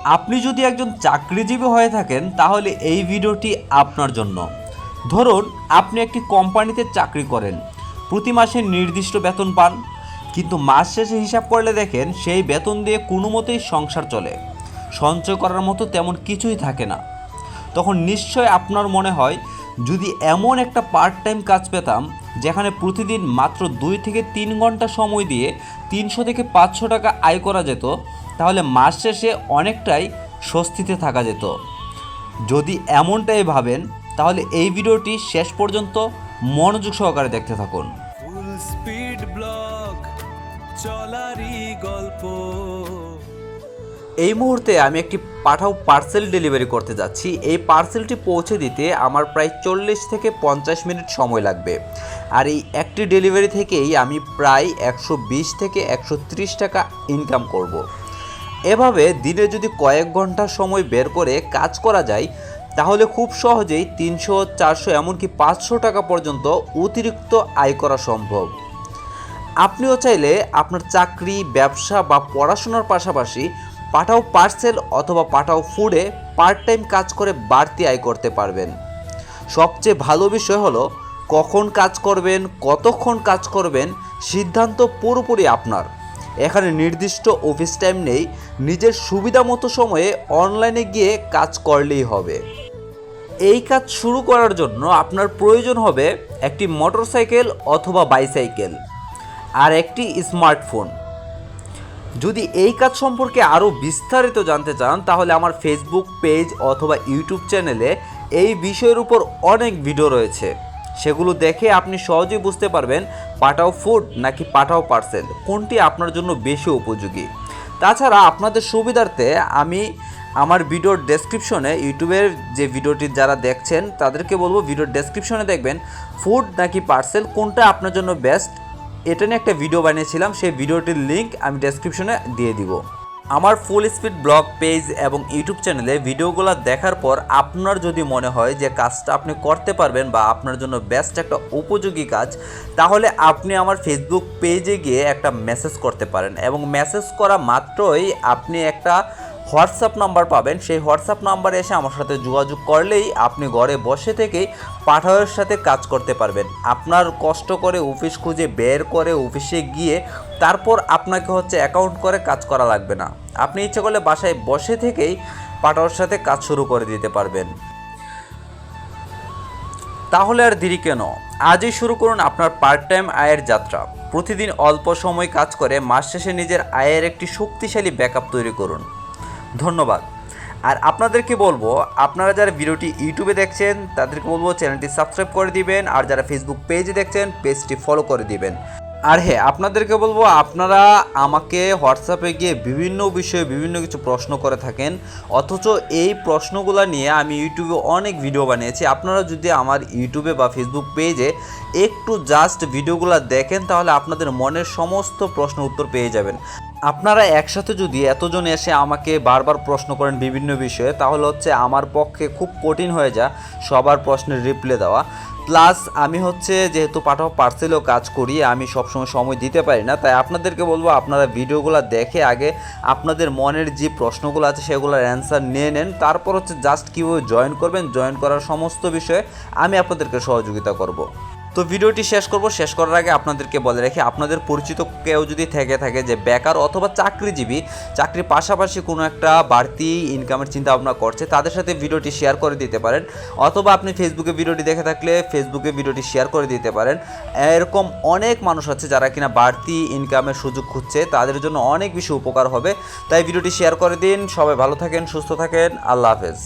আপনি যদি একজন চাকরিজীবী হয়ে থাকেন তাহলে এই ভিডিওটি আপনার জন্য। ধরুন আপনি একটি কোম্পানিতে চাকরি করেন, প্রতি মাসে নির্দিষ্ট বেতন পান, কিন্তু মাস শেষে হিসাব করলে দেখেন সেই বেতন দিয়ে কোনো মতেই সংসার চলে, সঞ্চয় করার মতো তেমন কিছুই থাকে না। তখন নিশ্চয় আপনার মনে হয় যদি এমন একটা পার্ট টাইম কাজ পেতাম যেখানে প্রতিদিন মাত্র 2 থেকে 3 ঘন্টা সময় দিয়ে 300 থেকে 500 টাকা আয় করা যেত, তাহলে মাস শেষে অনেকটাই স্বস্তিতে থাকা যেত। যদি এমনটাই ভাবেন তাহলে এই ভিডিওটি শেষ পর্যন্ত মনোযোগ সহকারে দেখতে থাকুন। ফুল স্পিড ব্লগ চলারই গল্প। এই মুহূর্তে আমি একটি পাঠাও পার্সেল ডেলিভারি করতে যাচ্ছি। এই পার্সেলটি পৌঁছে দিতে আমার প্রায় 40 থেকে 50 মিনিট সময় লাগবে। আর এই একটি ডেলিভারি থেকেই আমি প্রায় 120 থেকে 130 টাকা ইনকাম করব। এভাবে দিনে যদি কয়েক ঘন্টা সময় বের করে কাজ করা যায় তাহলে খুব সহজেই 300, 400 এমনকি 500 টাকা পর্যন্ত অতিরিক্ত আয় করা সম্ভব। আপনিও চাইলে আপনার চাকরি, ব্যবসা বা পড়াশোনার পাশাপাশি পাঠাও পার্সেল অথবা পাঠাও ফুডে পার্ট টাইম কাজ করে বাড়তি আয় করতে পারবেন। সবচেয়ে ভালো বিষয় হলো কখন কাজ করবেন, কতক্ষণ কাজ করবেন সিদ্ধান্ত পুরোপুরি আপনার। এখানে নির্দিষ্ট অফিস টাইম নেই, নিজের সুবিধা মতো সময়ে অনলাইনে গিয়ে কাজ করলেই হবে। এই কাজ শুরু করার জন্য আপনার প্রয়োজন হবে একটি মোটরসাইকেল অথবা বাইসাইকেল আর একটি স্মার্টফোন। যদি এই কাজ সম্পর্কে আরও বিস্তারিত জানতে চান তাহলে আমার ফেসবুক পেজ অথবা ইউটিউব চ্যানেলে এই বিষয়ের উপর অনেক ভিডিও রয়েছে, সেগুলো দেখে আপনি সহজেই বুঝতে পারবেন পাঠাও ফুড নাকি পাঠাও পার্সেল কোনটি আপনার জন্য বেশি উপযোগী। তাছাড়া আপনাদের সুবিধার্থে আমি আমার ভিডিওর ডেসক্রিপশনে, ইউটিউবের যে ভিডিওটি যারা দেখছেন তাদেরকে বলবো ভিডিওর ডেসক্রিপশনে দেখবেন ফুড নাকি পার্সেল কোনটা আপনার জন্য বেস্ট, এটা নিয়ে একটা ভিডিও বানিয়েছিলাম, সেই ভিডিওটির লিঙ্ক আমি ডেসক্রিপশনে দিয়ে দিব। আমার ফুল স্পিড ব্লগ পেজ এবং ইউটিউব চ্যানেলে ভিডিওগুলো দেখার পর আপনার যদি মনে হয় যে কাজটা আপনি করতে পারবেন বা আপনার জন্য বেস্ট একটা উপযোগী কাজ, তাহলে আপনি আমার ফেসবুক পেজে গিয়ে একটা মেসেজ করতে পারেন এবং মেসেজ করা মাত্রই আপনি একটা হোয়াটসঅ্যাপ নাম্বার পাবেন। সেই হোয়াটসঅ্যাপ নাম্বারে এসে আমার সাথে যোগাযোগ করলেই আপনি ঘরে বসে থেকেই পাঠাওয়ের সাথে কাজ করতে পারবেন। আপনার কষ্ট করে অফিস খুঁজে বের করে অফিসে গিয়ে তারপর আপনাকে অ্যাকাউন্ট করে কাজ করা লাগবে না। আপনি ইচ্ছে করলে বাসায় বসে থেকেই পাঠাওয়ের সাথে কাজ শুরু করে দিতে পারবেন। তাহলে আর দেরি কেন, আজই শুরু করুন আপনার পার্ট টাইম আয়ের যাত্রা। প্রতিদিন অল্প সময় কাজ করে মাস শেষে নিজের আয়ের একটি শক্তিশালী ব্যাকআপ তৈরি করুন। ধন্যবাদ। আর আপনাদেরকে বলবো, আপনারা যারা ভিডিওটি ইউটিউবে দেখছেন তাদেরকে বলবো চ্যানেলটি সাবস্ক্রাইব করে দিবেন, আর যারা ফেসবুক পেজে দেখছেন পেজটি ফলো করে দিবেন। আর হ্যাঁ, আপনাদেরকে বলবো আপনারা আমাকে হোয়াটসঅ্যাপে গিয়ে বিভিন্ন বিষয়ে বিভিন্ন কিছু প্রশ্ন করে থাকেন, অথচ এই প্রশ্নগুলো নিয়ে আমি ইউটিউবে অনেক ভিডিও বানিয়েছি। আপনারা যদি আমার ইউটিউবে বা ফেসবুক পেজে একটু জাস্ট ভিডিওগুলো দেখেন তাহলে আপনাদের মনের সমস্ত প্রশ্নের উত্তর পেয়ে যাবেন। আপনারা একসাথে যদি এতজন এসে আমাকে বারবার প্রশ্ন করেন বিভিন্ন বিষয়ে তাহলে আমার পক্ষে খুব কঠিন হয়ে যায় সবার প্রশ্নের রিপ্লাই দেওয়া। প্লাস আমি যেহেতু পাঠাও পার্সেলেও কাজ করি, আমি সবসময় সময় দিতে পারি না, তাই আপনাদেরকে বলবো আপনারা ভিডিওগুলো দেখে আগে আপনাদের মনের যে প্রশ্নগুলো আছে সেগুলোর অ্যান্সার নিয়ে নেন, তারপর জাস্ট কীভাবে জয়েন করবেন, জয়েন করার সমস্ত বিষয়ে আমি আপনাদেরকে সহযোগিতা করব। তো ভিডিওটি শেষ করার আগে আপনাদেরকে বলে রাখি, আপনাদের পরিচিত কেউ যদি থেকে থাকে যে বেকার অথবা চাকরিজীবী, চাকরির পাশাপাশি কোনো একটা বাড়তি ইনকামের চিন্তা ভাবনা করছে, তাদের সাথে ভিডিওটি শেয়ার করে দিতে পারেন। অথবা আপনি ফেসবুকে ভিডিওটি দেখে থাকলে ফেসবুকে ভিডিওটি শেয়ার করে দিতে পারেন। এরকম অনেক মানুষ আছে যারা কিনা বাড়তি ইনকামের সুযোগ খুঁজছে, তাদের জন্য অনেক বেশি উপকার হবে। তাই ভিডিওটি শেয়ার করে দিন। সবাই ভালো থাকেন, সুস্থ থাকেন, আল্লাহ হাফেজ।